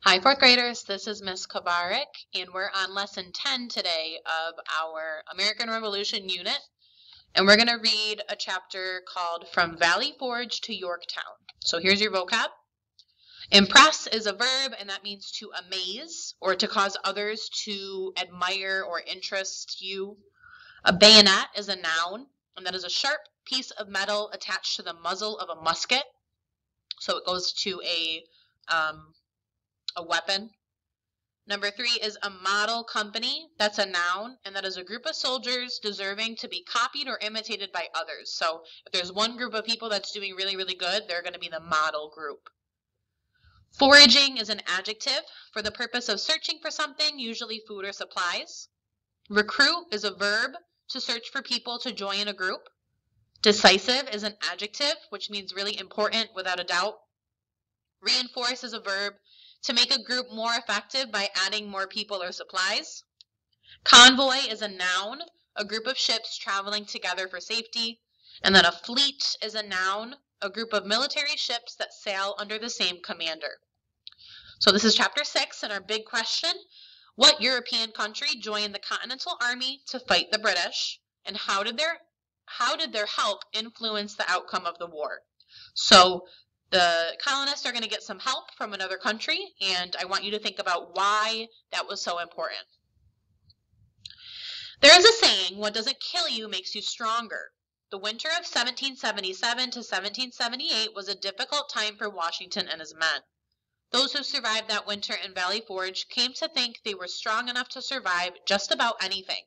Hi, fourth graders. This is Miss Kabarik, and we're on lesson 10 today of our American Revolution unit. And we're going to read a chapter called From Valley Forge to Yorktown. So here's your vocab. Impress is a verb, and that means to amaze or to cause others to admire or interest you. A bayonet is a noun, and that is a sharp piece of metal attached to the muzzle of a musket. So it goes to a weapon. Number 3 is a model company. That's a noun, and that is a group of soldiers deserving to be copied or imitated by others. So if there's one group of people that's doing really, really good, they're going to be the model group. Foraging is an adjective for the purpose of searching for something, usually food or supplies. Recruit is a verb to search for people to join a group. Decisive is an adjective, which means really important without a doubt. Reinforce is a verb to make a group more effective by adding more people or supplies. Convoy is a noun, a group of ships traveling together for safety. And then a fleet is a noun, a group of military ships that sail under the same commander. So this is chapter 6, and our big question: what European country joined the Continental Army to fight the British, and how did their help influence the outcome of the war? So the colonists are going to get some help from another country, and I want you to think about why that was so important. There is a saying, what doesn't kill you makes you stronger. The winter of 1777 to 1778 was a difficult time for Washington and his men. Those who survived that winter in Valley Forge came to think they were strong enough to survive just about anything.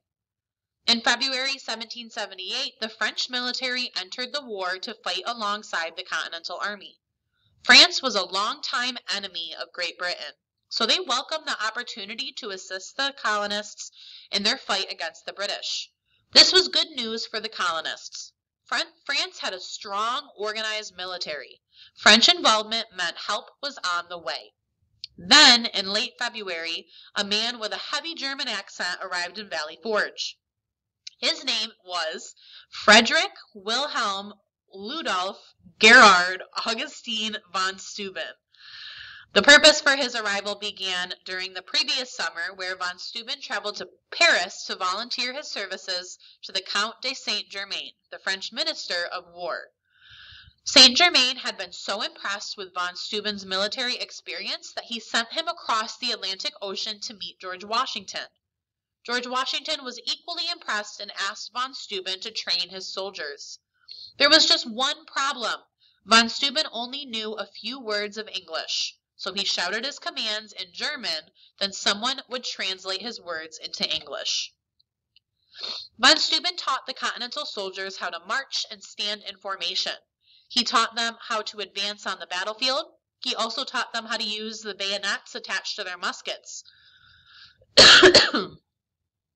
In February 1778, the French military entered the war to fight alongside the Continental Army. France was a longtime enemy of Great Britain, so they welcomed the opportunity to assist the colonists in their fight against the British. This was good news for the colonists. France had a strong, organized military. French involvement meant help was on the way. Then, in late February, a man with a heavy German accent arrived in Valley Forge. His name was Frederick Wilhelm Ludolf Gerhard Augustine von Steuben. The purpose for his arrival began during the previous summer, where von Steuben traveled to Paris to volunteer his services to the Count de Saint-Germain, the French minister of war. Saint-Germain had been so impressed with von Steuben's military experience that he sent him across the Atlantic Ocean to meet George Washington. George Washington was equally impressed and asked von Steuben to train his soldiers. There was just one problem. Von Steuben only knew a few words of English, so he shouted his commands in German, then someone would translate his words into English. Von Steuben taught the Continental soldiers how to march and stand in formation. He taught them how to advance on the battlefield. He also taught them how to use the bayonets attached to their muskets.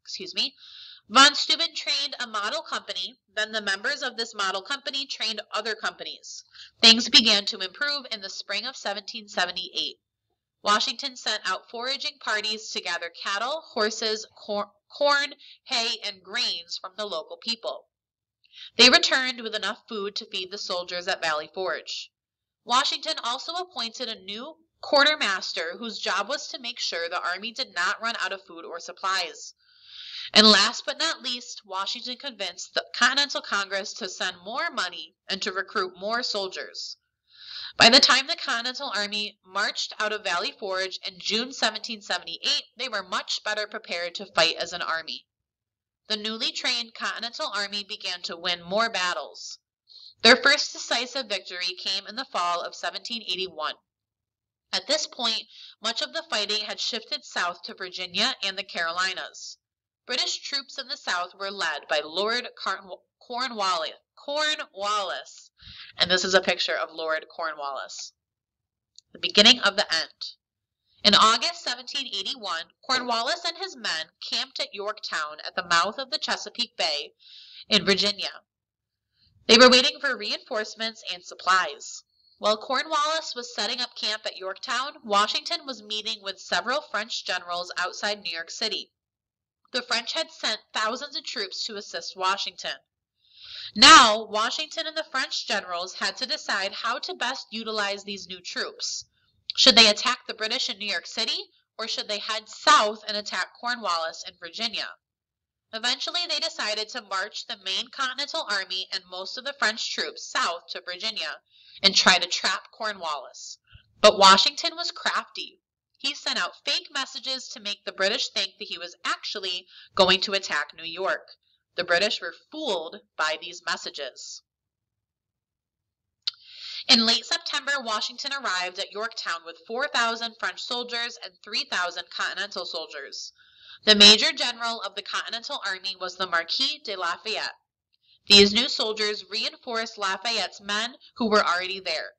Excuse me. Von Steuben trained a model company, then the members of this model company trained other companies. Things began to improve in the spring of 1778. Washington sent out foraging parties to gather cattle, horses, corn, hay, and grains from the local people. They returned with enough food to feed the soldiers at Valley Forge. Washington also appointed a new quartermaster whose job was to make sure the army did not run out of food or supplies. And last but not least, Washington convinced the Continental Congress to send more money and to recruit more soldiers. By the time the Continental Army marched out of Valley Forge in June 1778, they were much better prepared to fight as an army. The newly trained Continental Army began to win more battles. Their first decisive victory came in the fall of 1781. At this point, much of the fighting had shifted south to Virginia and the Carolinas. British troops in the south were led by Lord Cornwallis, and this is a picture of Lord Cornwallis. The beginning of the end. In August 1781, Cornwallis and his men camped at Yorktown at the mouth of the Chesapeake Bay in Virginia. They were waiting for reinforcements and supplies. While Cornwallis was setting up camp at Yorktown, Washington was meeting with several French generals outside New York City. The French had sent thousands of troops to assist Washington. Now, Washington and the French generals had to decide how to best utilize these new troops. Should they attack the British in New York City, or should they head south and attack Cornwallis in Virginia? Eventually, they decided to march the main Continental Army and most of the French troops south to Virginia and try to trap Cornwallis. But Washington was crafty. He sent out fake messages to make the British think that he was actually going to attack New York. The British were fooled by these messages. In late September, Washington arrived at Yorktown with 4,000 French soldiers and 3,000 Continental soldiers. The major general of the Continental Army was the Marquis de Lafayette. These new soldiers reinforced Lafayette's men who were already there.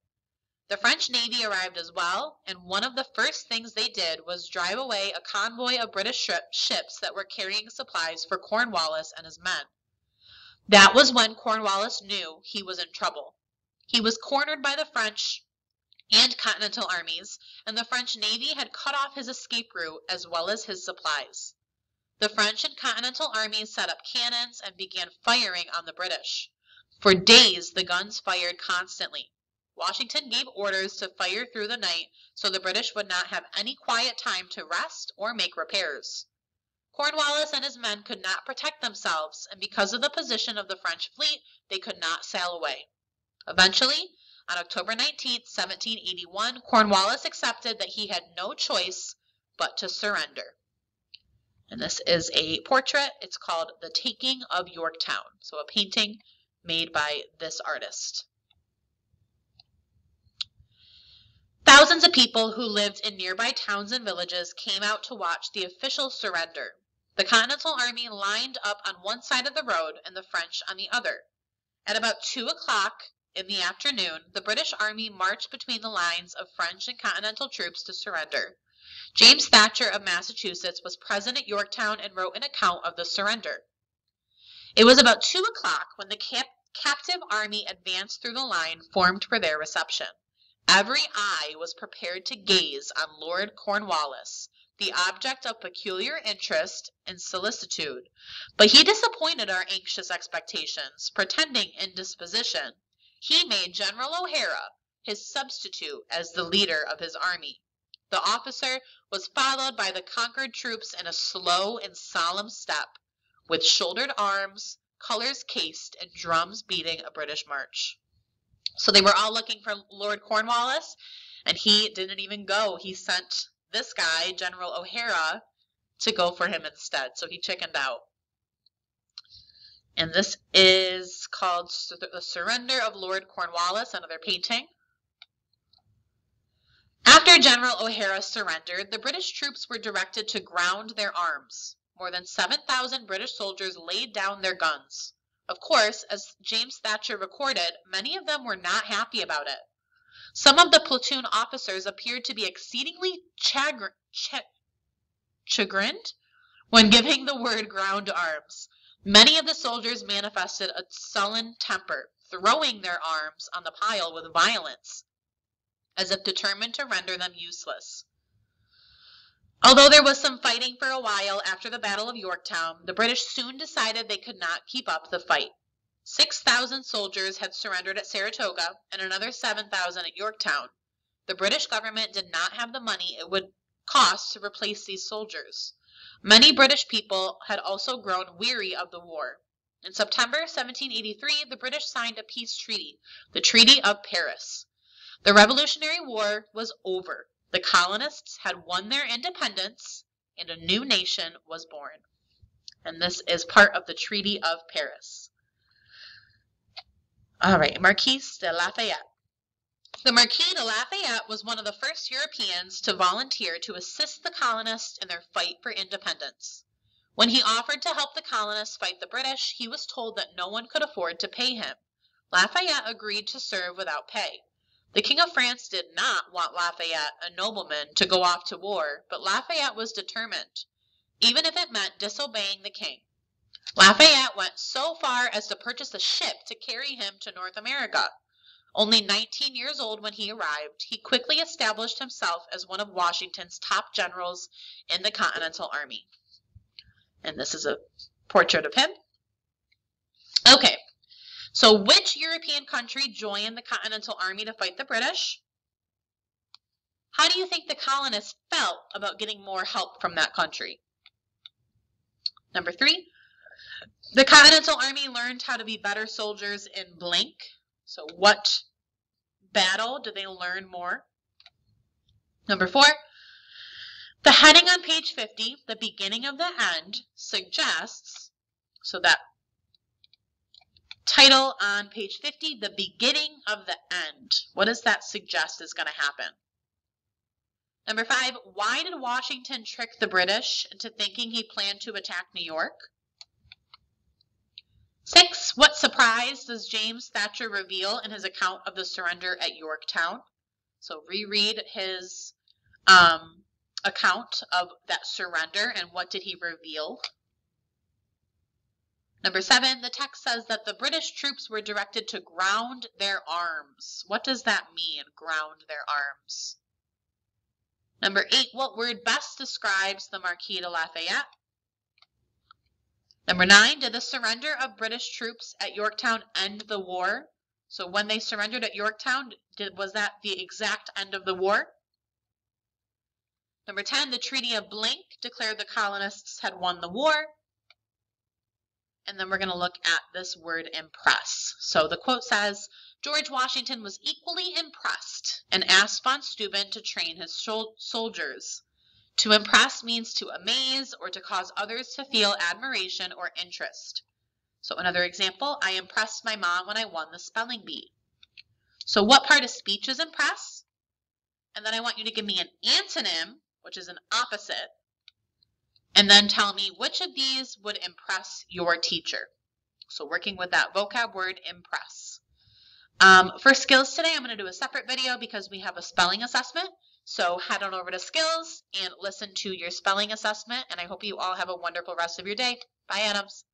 The French Navy arrived as well, and one of the first things they did was drive away a convoy of British ships that were carrying supplies for Cornwallis and his men. That was when Cornwallis knew he was in trouble. He was cornered by the French and Continental armies, and the French Navy had cut off his escape route as well as his supplies. The French and Continental armies set up cannons and began firing on the British. For days, the guns fired constantly. Washington gave orders to fire through the night so the British would not have any quiet time to rest or make repairs. Cornwallis and his men could not protect themselves, and because of the position of the French fleet, they could not sail away. Eventually, on October 19, 1781, Cornwallis accepted that he had no choice but to surrender. And this is a portrait. It's called The Taking of Yorktown. So a painting made by this artist. Thousands of people who lived in nearby towns and villages came out to watch the official surrender. The Continental Army lined up on one side of the road and the French on the other. At about 2 o'clock in the afternoon, the British Army marched between the lines of French and Continental troops to surrender. James Thatcher of Massachusetts was present at Yorktown and wrote an account of the surrender. It was about 2 o'clock when the captive army advanced through the line formed for their reception. Every eye was prepared to gaze on Lord Cornwallis, the object of peculiar interest and solicitude. But he disappointed our anxious expectations, pretending indisposition. He made General O'Hara his substitute as the leader of his army. The officer was followed by the conquered troops in a slow and solemn step, with shouldered arms, colors cased, and drums beating a British march. So they were all looking for Lord Cornwallis, and he didn't even go. He sent this guy, General O'Hara, to go for him instead. So he chickened out. And this is called The Surrender of Lord Cornwallis, another painting. After General O'Hara surrendered, the British troops were directed to ground their arms. More than 7,000 British soldiers laid down their guns. Of course, as James Thatcher recorded, many of them were not happy about it. Some of the platoon officers appeared to be exceedingly chagrined when giving the word ground arms. Many of the soldiers manifested a sullen temper, throwing their arms on the pile with violence, as if determined to render them useless. Although there was some fighting for a while after the Battle of Yorktown, the British soon decided they could not keep up the fight. 6,000 soldiers had surrendered at Saratoga and another 7,000 at Yorktown. The British government did not have the money it would cost to replace these soldiers. Many British people had also grown weary of the war. In September 1783, the British signed a peace treaty, the Treaty of Paris. The Revolutionary War was over. The colonists had won their independence, and a new nation was born. And this is part of the Treaty of Paris. All right, Marquis de Lafayette. The Marquis de Lafayette was one of the first Europeans to volunteer to assist the colonists in their fight for independence. When he offered to help the colonists fight the British, he was told that no one could afford to pay him. Lafayette agreed to serve without pay. The King of France did not want Lafayette, a nobleman, to go off to war, but Lafayette was determined, even if it meant disobeying the king. Lafayette went so far as to purchase a ship to carry him to North America. Only 19 years old when he arrived, he quickly established himself as one of Washington's top generals in the Continental Army. And this is a portrait of him. Okay. So which European country joined the Continental Army to fight the British? How do you think the colonists felt about getting more help from that country? Number 3, the Continental Army learned how to be better soldiers in blank. So what battle did they learn more? Number 4, the heading on page 50, the beginning of the end, suggests, so that title on page 50, the beginning of the end. What does that suggest is going to happen? Number 5, why did Washington trick the British into thinking he planned to attack New York? 6, what surprise does James Thatcher reveal in his account of the surrender at Yorktown? So reread his account of that surrender and what did he reveal? Number 7, the text says that the British troops were directed to ground their arms. What does that mean, ground their arms? Number 8, what word best describes the Marquis de Lafayette? Number 9, did the surrender of British troops at Yorktown end the war? So when they surrendered at Yorktown, was that the exact end of the war? Number 10, the Treaty of Blank declared the colonists had won the war. And then we're going to look at this word impress. So the quote says, George Washington was equally impressed and asked von Steuben to train his soldiers. To impress means to amaze or to cause others to feel admiration or interest. So another example, I impressed my mom when I won the spelling bee. So what part of speech is impress? And then I want you to give me an antonym, which is an opposite, and then tell me which of these would impress your teacher. So working with that vocab word, impress. For skills today, I'm going to do a separate video because we have a spelling assessment. So head on over to skills and listen to your spelling assessment. And I hope you all have a wonderful rest of your day. Bye, Adams.